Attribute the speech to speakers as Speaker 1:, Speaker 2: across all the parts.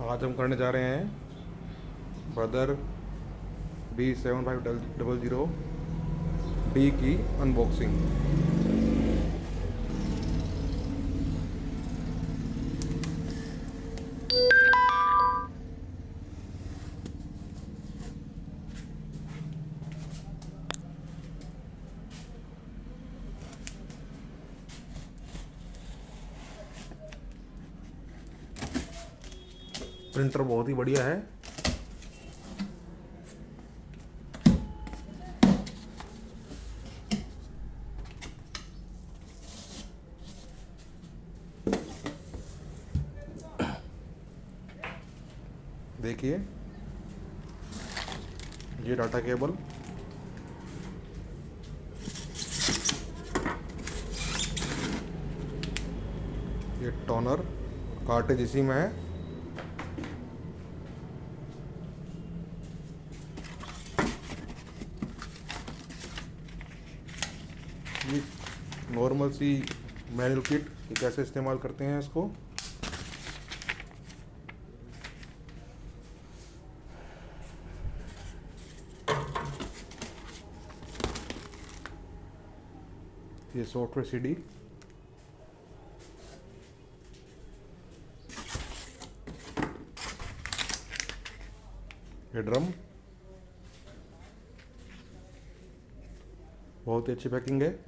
Speaker 1: आज हम करने जा रहे हैं ब्रदर B7500D की अनबॉक्सिंग। प्रिंटर बहुत ही बढ़िया है। देखिए ये डाटा केबल, ये टोनर कार्टेज इसी में है। ये नॉर्मल सी मैनुअल किट कि कैसे इस्तेमाल करते हैं इसको। ये सॉफ्टवेयर सीडी, ये ड्रम, बहुत ही अच्छी पैकिंग है।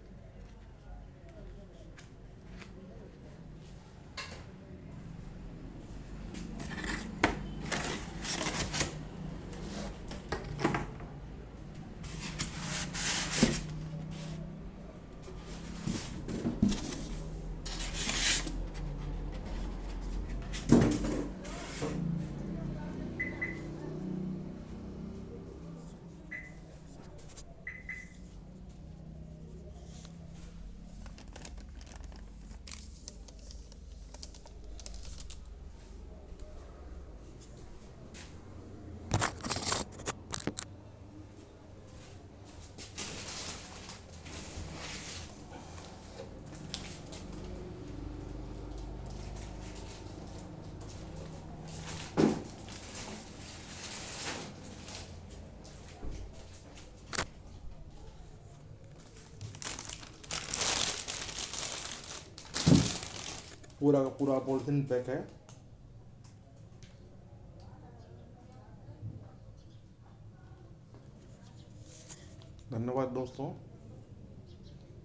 Speaker 1: पूरा का पूरा पॉलिथीन पैक है। धन्यवाद दोस्तों,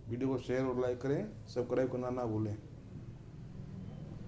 Speaker 1: वीडियो को शेयर और लाइक करें, सब्सक्राइब करना ना भूलें।